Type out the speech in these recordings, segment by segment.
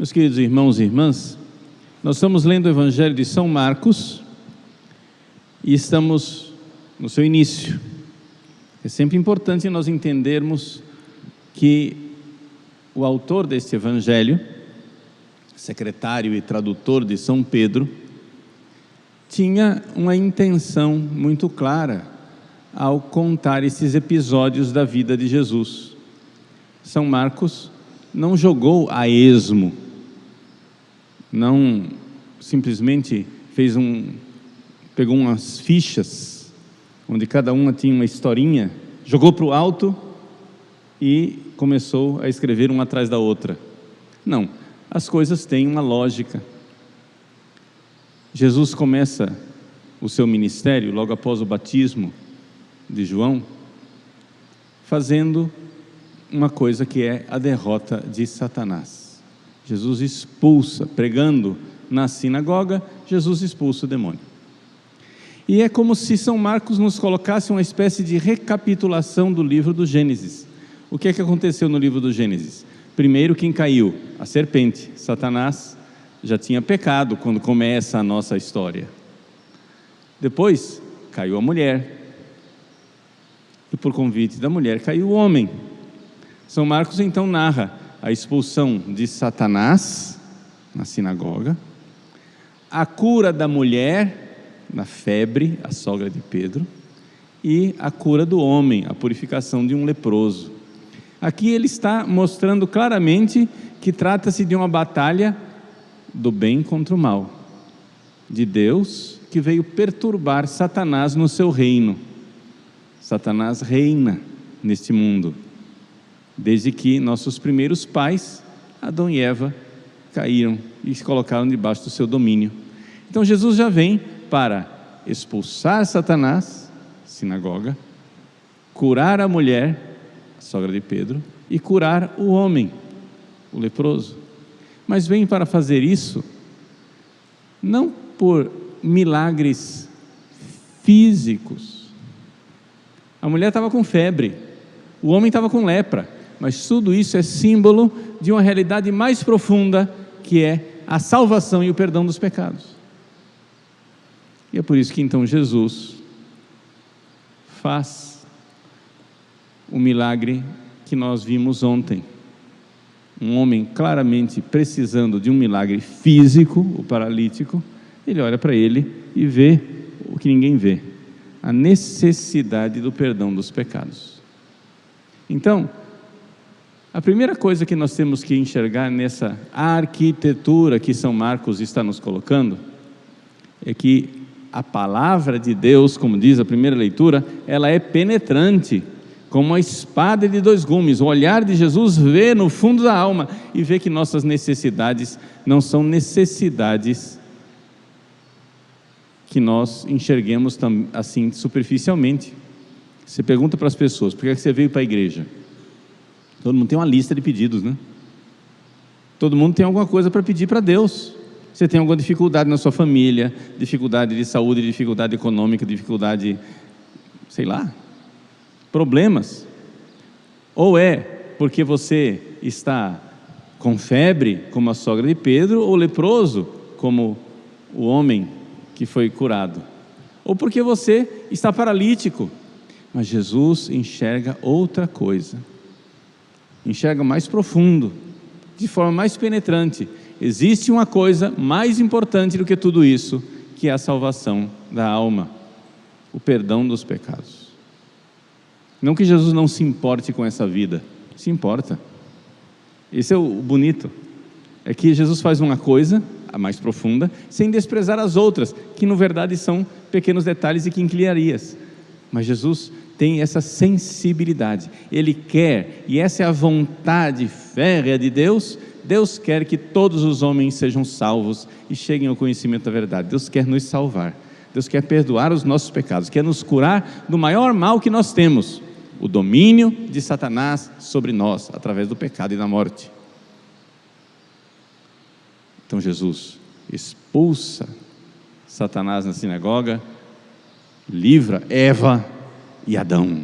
Meus queridos irmãos e irmãs, nós estamos lendo o Evangelho de São Marcos e estamos no seu início. É sempre importante nós entendermos que o autor deste Evangelho, secretário e tradutor de São Pedro, tinha uma intenção muito clara ao contar esses episódios da vida de Jesus. São Marcos não jogou a esmo, não simplesmente pegou umas fichas, onde cada uma tinha uma historinha, jogou para o alto e começou a escrever uma atrás da outra. Não, as coisas têm uma lógica. Jesus começa o seu ministério logo após o batismo de João, fazendo uma coisa que é a derrota de Satanás. Jesus expulsa, pregando na sinagoga, Jesus expulsa o demônio. E é como se São Marcos nos colocasse uma espécie de recapitulação do livro do Gênesis. O que é que aconteceu no livro do Gênesis? Primeiro, quem caiu? A serpente. Satanás já tinha pecado quando começa a nossa história. Depois, caiu a mulher. E por convite da mulher, caiu o homem. São Marcos então narra a expulsão de Satanás na sinagoga, a cura da mulher na febre, a sogra de Pedro, e a cura do homem, a purificação de um leproso. Aqui ele está mostrando claramente que trata-se de uma batalha do bem contra o mal, de Deus que veio perturbar Satanás no seu reino. Satanás reina neste mundo, desde que nossos primeiros pais, Adão e Eva, caíram e se colocaram debaixo do seu domínio. Então Jesus já vem para expulsar Satanás, sinagoga, curar a mulher, a sogra de Pedro, e curar o homem, o leproso. Mas vem para fazer isso, não por milagres físicos. A mulher estava com febre, o homem estava com lepra, mas tudo isso é símbolo de uma realidade mais profunda, que é a salvação e o perdão dos pecados. E é por isso que então Jesus faz o milagre que nós vimos ontem. Um homem claramente precisando de um milagre físico, o paralítico, ele olha para ele e vê o que ninguém vê, a necessidade do perdão dos pecados. Então, a primeira coisa que nós temos que enxergar nessa arquitetura que São Marcos está nos colocando, é que a palavra de Deus, como diz a primeira leitura, ela é penetrante, como uma espada de dois gumes. O olhar de Jesus vê no fundo da alma e vê que nossas necessidades não são necessidades que nós enxerguemos assim superficialmente. Você pergunta para as pessoas, por que você veio para a igreja? Todo mundo tem uma lista de pedidos, né? Todo mundo tem alguma coisa para pedir para Deus. Você tem alguma dificuldade na sua família, dificuldade de saúde, dificuldade econômica, dificuldade, sei lá, problemas. Ou é porque você está com febre, como a sogra de Pedro, ou leproso, como o homem que foi curado. Ou porque você está paralítico. Mas Jesus enxerga outra coisa. Enxerga mais profundo, de forma mais penetrante. Existe uma coisa mais importante do que tudo isso, que é a salvação da alma, o perdão dos pecados. Não que Jesus não se importe com essa vida, se importa. Esse é o bonito, é que Jesus faz uma coisa, a mais profunda, sem desprezar as outras, que na verdade são pequenos detalhes e quinquilharias. Mas Jesus tem essa sensibilidade, Ele quer, e essa é a vontade férrea de Deus. Deus quer que todos os homens sejam salvos e cheguem ao conhecimento da verdade. Deus quer nos salvar, Deus quer perdoar os nossos pecados, quer nos curar do maior mal que nós temos, o domínio de Satanás sobre nós, através do pecado e da morte. Então Jesus expulsa Satanás na sinagoga, livra Eva e Adão.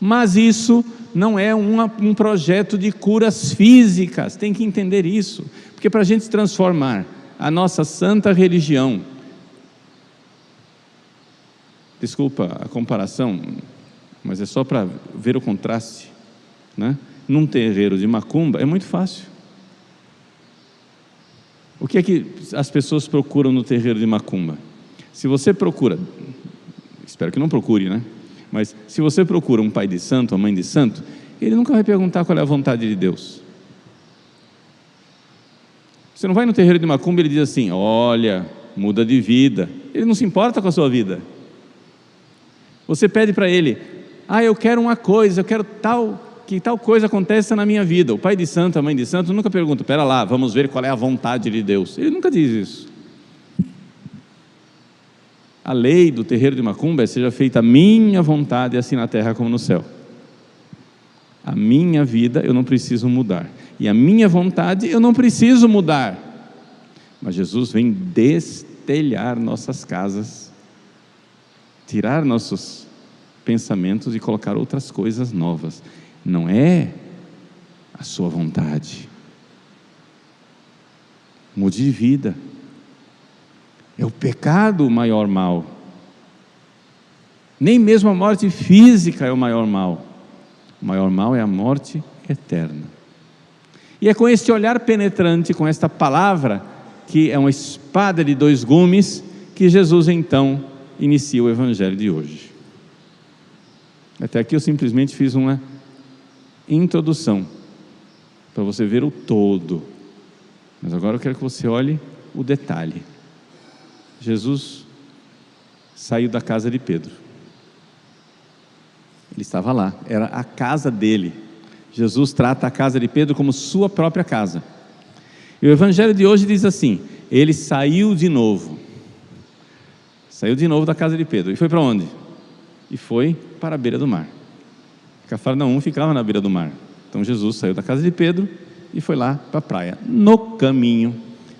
Mas isso não é um projeto de curas físicas, tem que entender isso, porque para a gente transformar a nossa santa religião, desculpa a comparação, mas é só para ver o contraste, né? Num terreiro de macumba é muito fácil. O que é que as pessoas procuram no terreiro de macumba? Se você procura, espero que não procure, né? Mas se você procura um pai de santo, uma mãe de santo, ele nunca vai perguntar qual é a vontade de Deus. Você não vai no terreiro de macumba e ele diz assim: olha, muda de vida. Ele não se importa com a sua vida. Você pede para ele: eu quero uma coisa, eu quero que tal coisa aconteça na minha vida. O pai de santo, a mãe de santo nunca pergunta: pera lá, vamos ver qual é a vontade de Deus. Ele nunca diz isso. A lei do terreiro de macumba é: seja feita a minha vontade, assim na terra como no céu. A minha vida eu não preciso mudar, e a minha vontade eu não preciso mudar. Mas Jesus vem destelhar nossas casas, tirar nossos pensamentos e colocar outras coisas novas. Não é a sua vontade. Mude de vida. É o pecado o maior mal. Nem mesmo a morte física é o maior mal. O maior mal é a morte eterna. E é com este olhar penetrante, com esta palavra, que é uma espada de dois gumes, que Jesus então inicia o Evangelho de hoje. Até aqui eu simplesmente fiz uma introdução, para você ver o todo. Mas agora eu quero que você olhe o detalhe. Jesus saiu da casa de Pedro. Ele estava lá, era a casa dele. Jesus trata a casa de Pedro como sua própria casa. E o Evangelho de hoje diz assim: ele saiu de novo da casa de Pedro. E foi para onde? E foi para a beira do mar. Cafarnaum ficava na beira do mar. Então Jesus saiu da casa de Pedro e foi lá para a praia. No caminho,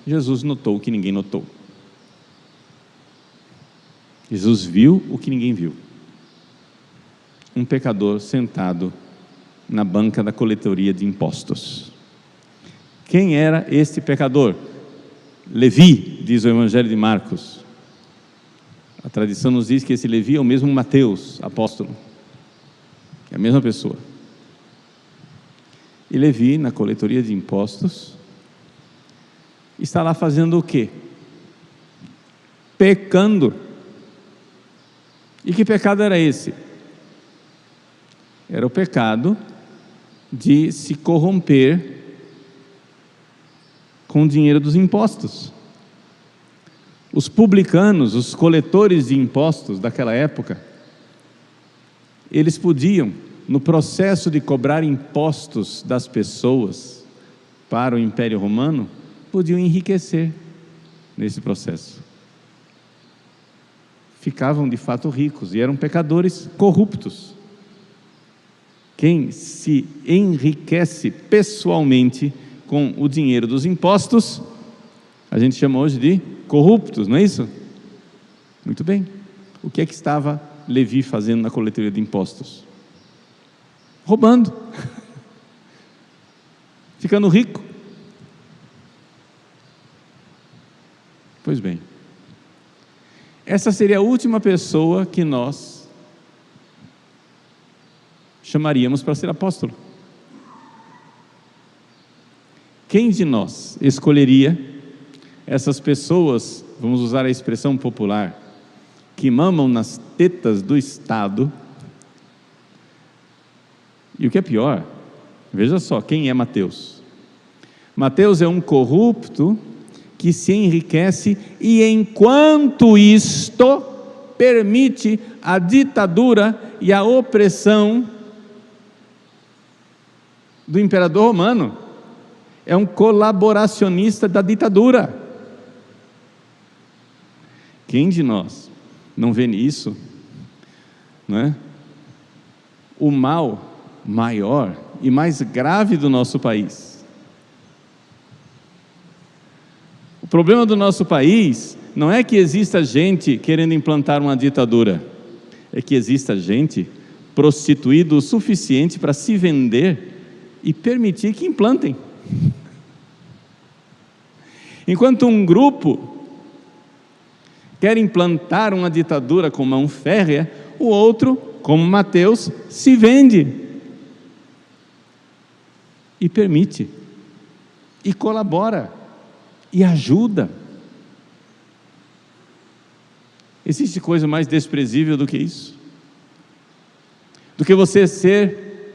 Jesus notou o que ninguém notou. Jesus viu o que ninguém viu. Um pecador sentado na banca da coletoria de impostos. Quem era este pecador? Levi, diz o Evangelho de Marcos. A tradição nos diz que esse Levi é o mesmo Mateus, apóstolo. É a mesma pessoa. E Levi, na coletoria de impostos, está lá fazendo o quê? Pecando. E que pecado era esse? Era o pecado de se corromper com o dinheiro dos impostos. Os publicanos, os coletores de impostos daquela época, eles podiam, no processo de cobrar impostos das pessoas para o Império Romano, podiam enriquecer nesse processo. Ficavam de fato ricos e eram pecadores corruptos. Quem se enriquece pessoalmente com o dinheiro dos impostos, a gente chama hoje de corruptos, não é isso? Muito bem. O que é que estava Levi fazendo na coletoria de impostos? Roubando. Ficando rico. Pois bem. Essa seria a última pessoa que nós chamaríamos para ser apóstolo. Quem de nós escolheria essas pessoas, vamos usar a expressão popular, que mamam nas tetas do Estado? E o que é pior, veja só, quem é Mateus? Mateus é um corrupto que se enriquece e, enquanto isto, permite a ditadura e a opressão do imperador romano. É um colaboracionista da ditadura. Quem de nós não vê nisso, não é? O mal maior e mais grave do nosso país? O problema do nosso país não é que exista gente querendo implantar uma ditadura, é que exista gente prostituído o suficiente para se vender e permitir que implantem. Enquanto um grupo quer implantar uma ditadura com mão férrea, o outro, como Mateus, se vende e permite, e colabora, e ajuda. Existe coisa mais desprezível do que isso? Do que você ser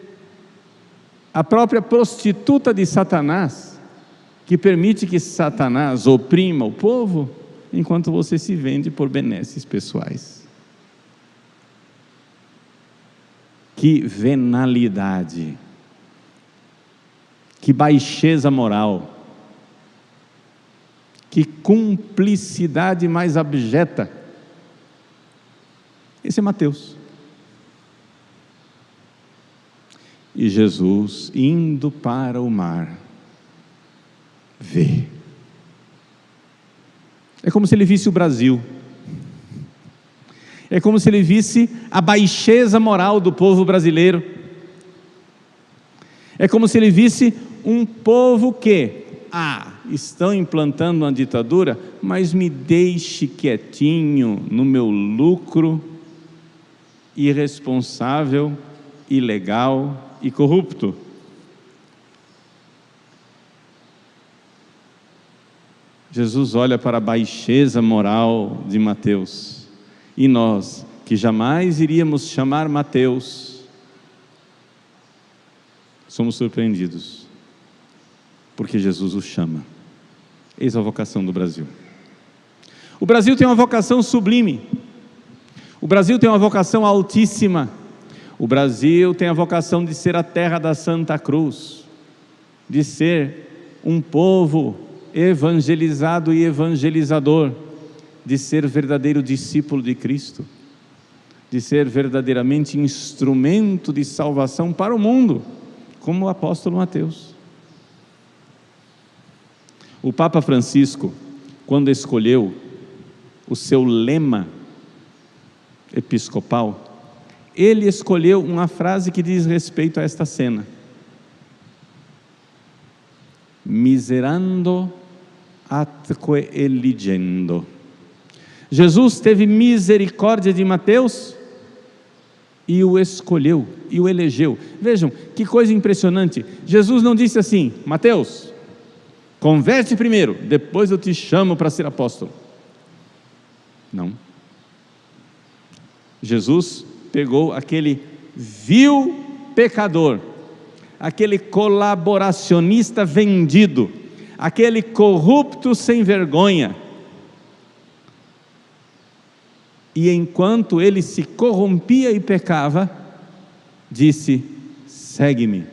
a própria prostituta de Satanás, que permite que Satanás oprima o povo, enquanto você se vende por benesses pessoais. Que venalidade, que baixeza moral, que cumplicidade mais abjeta. Esse é Mateus. E Jesus, indo para o mar, vê. É como se ele visse o Brasil. É como se ele visse a baixeza moral do povo brasileiro. É como se ele visse um povo que, estão implantando uma ditadura, mas me deixe quietinho no meu lucro irresponsável, ilegal e corrupto. Jesus olha para a baixeza moral de Mateus, e nós, que jamais iríamos chamar Mateus, somos surpreendidos, porque Jesus o chama. Eis a vocação do Brasil. O Brasil tem uma vocação sublime, o Brasil tem uma vocação altíssima, o Brasil tem a vocação de ser a terra da Santa Cruz, de ser um povo evangelizado e evangelizador, de ser verdadeiro discípulo de Cristo, de ser verdadeiramente instrumento de salvação para o mundo, como o apóstolo Mateus. O Papa Francisco, quando escolheu o seu lema episcopal, ele escolheu uma frase que diz respeito a esta cena: miserando atque eligendo. Jesus teve misericórdia de Mateus e o escolheu, e o elegeu. Vejam, que coisa impressionante. Jesus não disse assim: Mateus, converte primeiro, depois eu te chamo para ser apóstolo. Não. Jesus pegou aquele vil pecador, aquele colaboracionista vendido, aquele corrupto sem vergonha, e enquanto ele se corrompia e pecava, disse: segue-me.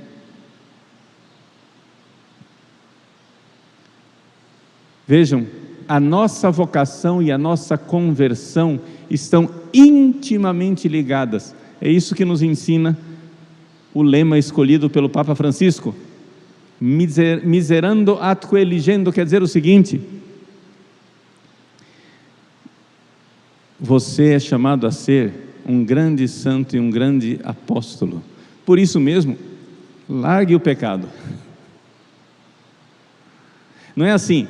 Vejam, a nossa vocação e a nossa conversão estão intimamente ligadas. É isso que nos ensina o lema escolhido pelo Papa Francisco: miserando atque eligendo, quer dizer o seguinte: você é chamado a ser um grande santo e um grande apóstolo. Por isso mesmo, largue o pecado. Não é assim: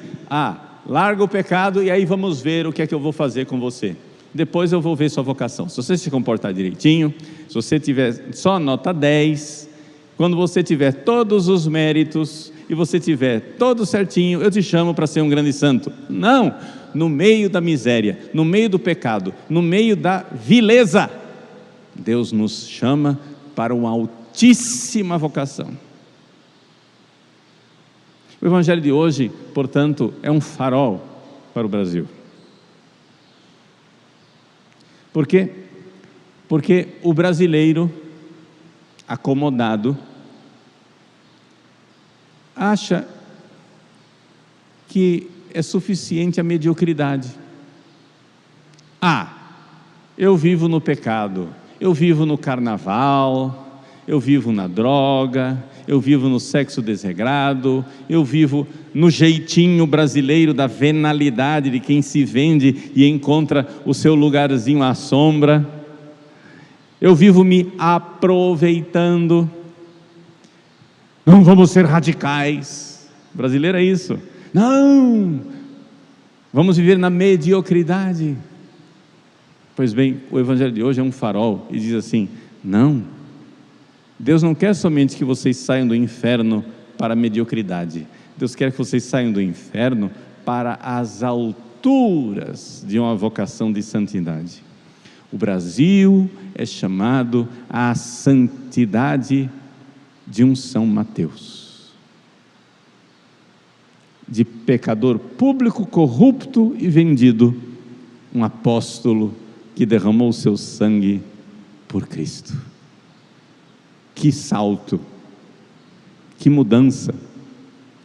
larga o pecado e aí vamos ver o que é que eu vou fazer com você. Depois eu vou ver sua vocação. Se você se comportar direitinho, se você tiver só nota 10, quando você tiver todos os méritos e você tiver todo certinho, eu te chamo para ser um grande santo. Não! No meio da miséria, no meio do pecado, no meio da vileza, Deus nos chama para uma altíssima vocação. O Evangelho de hoje, portanto, é um farol para o Brasil. Por quê? Porque o brasileiro acomodado acha que é suficiente a mediocridade. Eu vivo no pecado, eu vivo no carnaval, eu vivo na droga, eu vivo no sexo desregrado, eu vivo no jeitinho brasileiro da venalidade de quem se vende e encontra o seu lugarzinho à sombra. Eu vivo me aproveitando. Não vamos ser radicais. O brasileiro é isso. Não, vamos viver na mediocridade. Pois bem, o evangelho de hoje é um farol e diz assim: não, Deus não quer somente que vocês saiam do inferno para a mediocridade. Deus quer que vocês saiam do inferno para as alturas de uma vocação de santidade. O Brasil é chamado à santidade de um São Mateus, de pecador público, corrupto e vendido, um apóstolo que derramou o seu sangue por Cristo. Que salto, que mudança,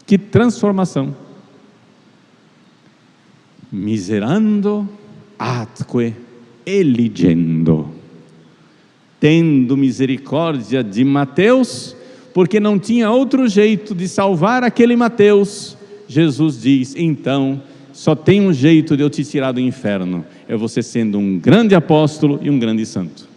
que transformação. Miserando atque eligendo, tendo misericórdia de Mateus, porque não tinha outro jeito de salvar aquele Mateus. Jesus diz: então, só tem um jeito de eu te tirar do inferno, é você sendo um grande apóstolo e um grande santo.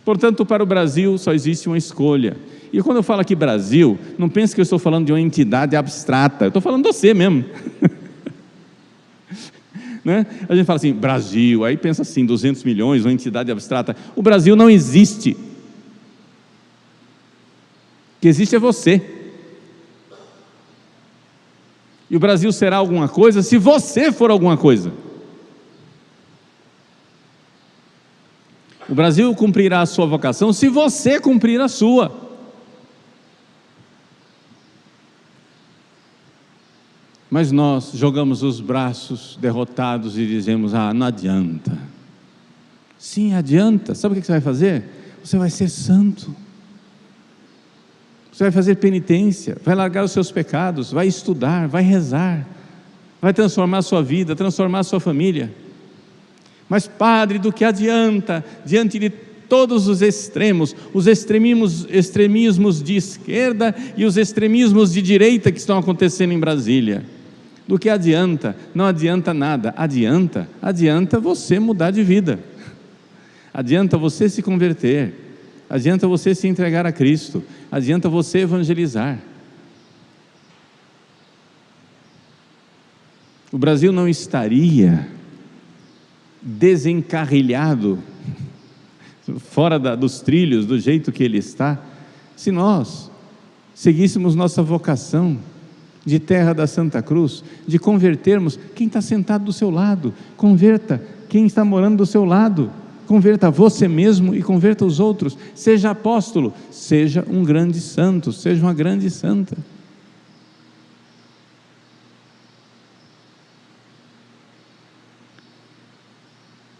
Portanto, para o Brasil só existe uma escolha. E quando eu falo aqui Brasil, não pense que eu estou falando de uma entidade abstrata, eu estou falando de você mesmo. Né? A gente fala assim, Brasil, aí pensa assim, 200 milhões, uma entidade abstrata. O Brasil não existe. O que existe é você. E o Brasil será alguma coisa se você for alguma coisa. O Brasil cumprirá a sua vocação se você cumprir a sua. Mas nós jogamos os braços derrotados e dizemos: ah, não adianta. Sim, adianta. Sabe o que você vai fazer? Você vai ser santo. Você vai fazer penitência, vai largar os seus pecados, vai estudar, vai rezar, vai transformar a sua vida, transformar a sua família. Mas padre, do que adianta diante de todos os extremos, os extremismos de esquerda e os extremismos de direita que estão acontecendo em Brasília? Do que adianta? Não adianta nada. Adianta você mudar de vida. Adianta você se converter. Adianta você se entregar a Cristo. Adianta você evangelizar. O Brasil não estaria desencarrilhado, fora dos trilhos, do jeito que ele está, se nós seguíssemos nossa vocação de terra da Santa Cruz, de convertermos quem está sentado do seu lado. Converta quem está morando do seu lado, converta você mesmo e converta os outros. Seja apóstolo, seja um grande santo, seja uma grande santa.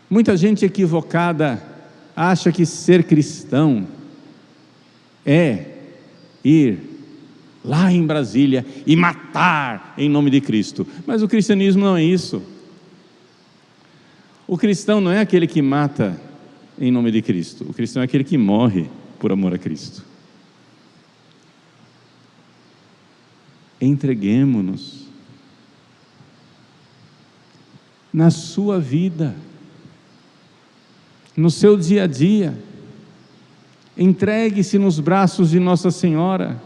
Muita gente equivocada acha que ser cristão é ir lá em Brasília e matar em nome de Cristo. Mas o cristianismo não é isso. O cristão não é aquele que mata em nome de Cristo. O cristão é aquele que morre por amor a Cristo. Entreguemo-nos na sua vida, no seu dia a dia. Entregue-se nos braços de Nossa Senhora.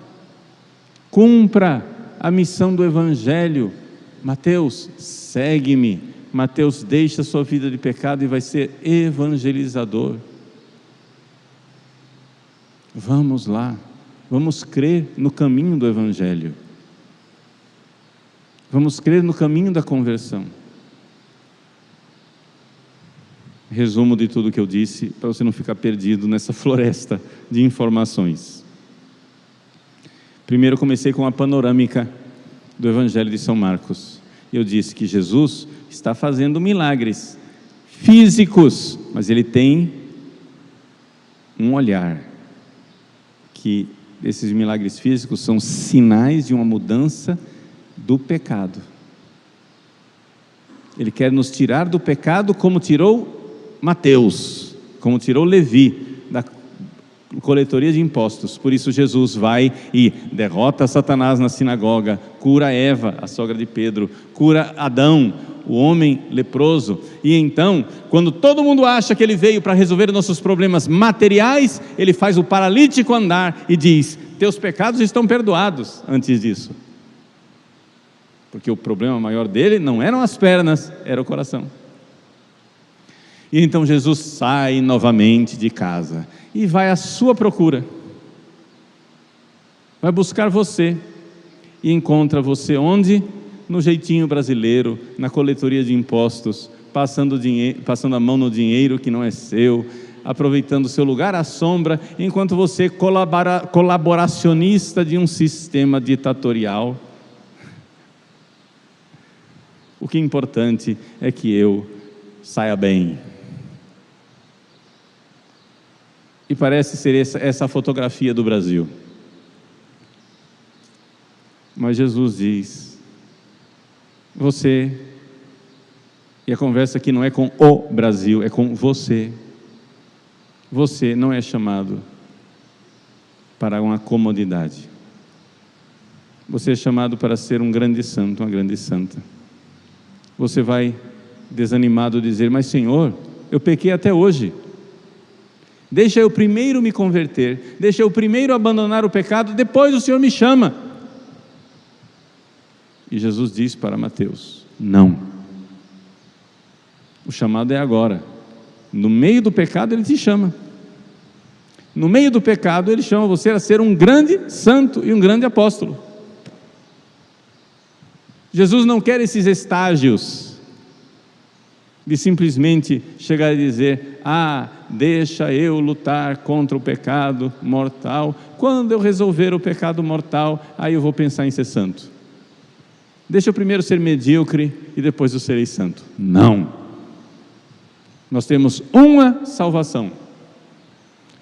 Cumpra a missão do Evangelho. Mateus, segue-me. Mateus deixa a sua vida de pecado e vai ser evangelizador. Vamos lá, vamos crer no caminho do Evangelho. Vamos crer no caminho da conversão. Resumo de tudo que eu disse, para você não ficar perdido nessa floresta de informações. Primeiro comecei com a panorâmica do Evangelho de São Marcos. Eu disse que Jesus está fazendo milagres físicos, mas Ele tem um olhar, que esses milagres físicos são sinais de uma mudança do pecado. Ele quer nos tirar do pecado como tirou Mateus, como tirou Levi da coletoria de impostos. Por isso Jesus vai e derrota Satanás na sinagoga, cura Eva, a sogra de Pedro, cura Adão, o homem leproso. E então, quando todo mundo acha que ele veio para resolver nossos problemas materiais, ele faz o paralítico andar e diz: teus pecados estão perdoados. Antes disso, porque o problema maior dele não eram as pernas, era o coração. E então Jesus sai novamente de casa e vai à sua procura, vai buscar você, e encontra você onde? No jeitinho brasileiro, na coletoria de impostos, passando a mão no dinheiro que não é seu, aproveitando o seu lugar à sombra, enquanto você colaboracionista de um sistema ditatorial. O que é importante é que eu saia bem. E parece ser essa a fotografia do Brasil. Mas Jesus diz: você, e a conversa aqui não é com o Brasil, é com você. Você não é chamado para uma comodidade. Você é chamado para ser um grande santo, uma grande santa. Você vai desanimado dizer: mas Senhor, eu pequei até hoje. Deixa eu primeiro me converter, deixa eu primeiro abandonar o pecado, depois o Senhor me chama. E Jesus diz para Mateus: não. O chamado é agora. No meio do pecado ele te chama. No meio do pecado ele chama você a ser um grande santo e um grande apóstolo. Jesus não quer esses estágios de simplesmente chegar e dizer: deixa eu lutar contra o pecado mortal. Quando eu resolver o pecado mortal, aí eu vou pensar em ser santo. Deixa eu primeiro ser medíocre e depois eu serei santo. Não. Nós temos uma salvação: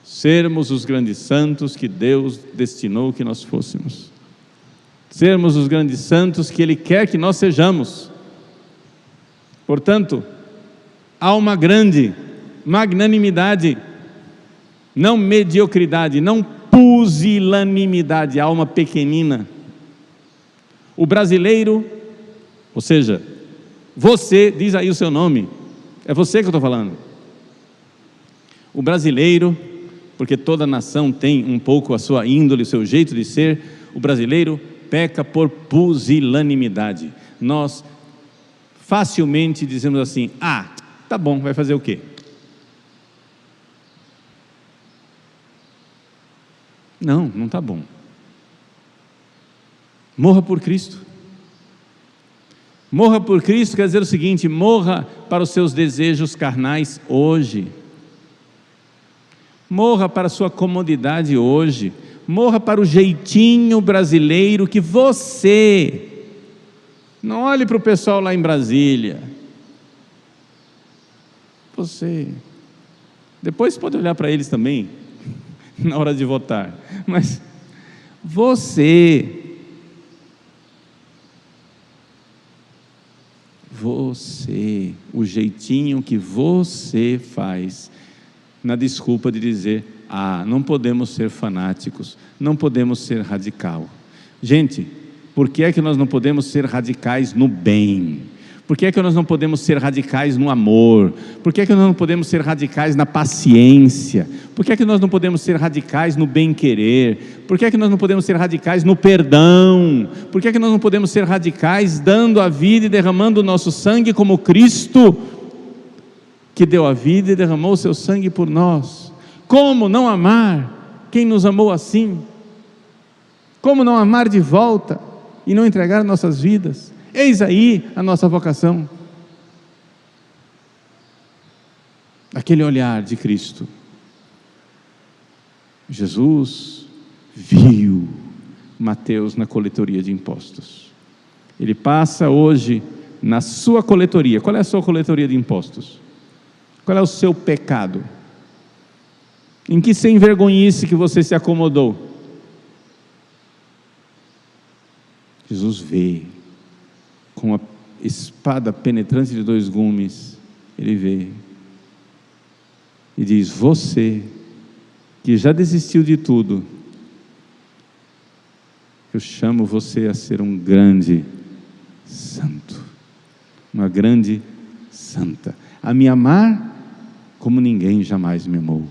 sermos os grandes santos que Deus destinou que nós fôssemos. Sermos os grandes santos que Ele quer que nós sejamos. Portanto, há uma grande magnanimidade, não mediocridade, não pusilanimidade, há uma pequenina. O brasileiro, ou seja, você, diz aí o seu nome, é você que eu estou falando. O brasileiro, porque toda nação tem um pouco a sua índole, o seu jeito de ser, o brasileiro peca por pusilanimidade. Nós facilmente dizemos assim: tá bom, vai fazer o quê? Não tá bom. Morra por Cristo. Morra por Cristo quer dizer o seguinte: morra para os seus desejos carnais hoje. Morra para a sua comodidade hoje. Morra para o jeitinho brasileiro que você... Não olhe para o pessoal lá em Brasília. Você... Depois pode olhar para eles também, na hora de votar. Mas você, o jeitinho que você faz, na desculpa de dizer: não podemos ser fanáticos, não podemos ser radical. Gente, por que é que nós não podemos ser radicais no bem? Por que é que nós não podemos ser radicais no amor? Por que é que nós não podemos ser radicais na paciência? Por que é que nós não podemos ser radicais no bem-querer? Por que é que nós não podemos ser radicais no perdão? Por que é que nós não podemos ser radicais dando a vida e derramando o nosso sangue como Cristo, que deu a vida e derramou o seu sangue por nós? Como não amar quem nos amou assim? Como não amar de volta e não entregar nossas vidas? Eis aí a nossa vocação. Aquele olhar de Cristo. Jesus viu Mateus na coletoria de impostos. Ele passa hoje na sua coletoria. Qual é a sua coletoria de impostos? Qual é o seu pecado? Em que sem vergonhice que você se acomodou? Jesus vê, com a espada penetrante de 2 gumes, ele vê e diz: você que já desistiu de tudo, eu chamo você a ser um grande santo, uma grande santa, a me amar como ninguém jamais me amou.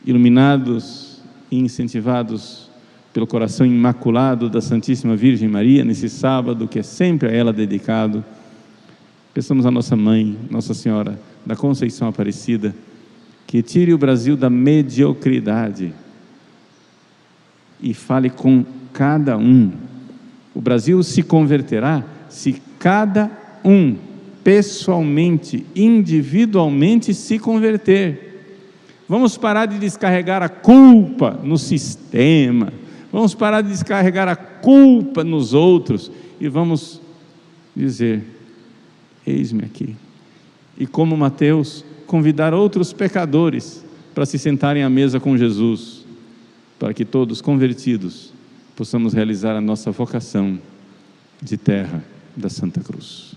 Iluminados e incentivados pelo coração imaculado da Santíssima Virgem Maria, nesse sábado que é sempre a ela dedicado, peçamos à nossa mãe, Nossa Senhora da Conceição Aparecida, que tire o Brasil da mediocridade e fale com cada um. O Brasil se converterá se cada um, pessoalmente, individualmente, se converter. Vamos parar de descarregar a culpa no sistema, vamos parar de descarregar a culpa nos outros e vamos dizer: eis-me aqui. E como Mateus, convidar outros pecadores para se sentarem à mesa com Jesus, para que todos convertidos possamos realizar a nossa vocação de terra da Santa Cruz.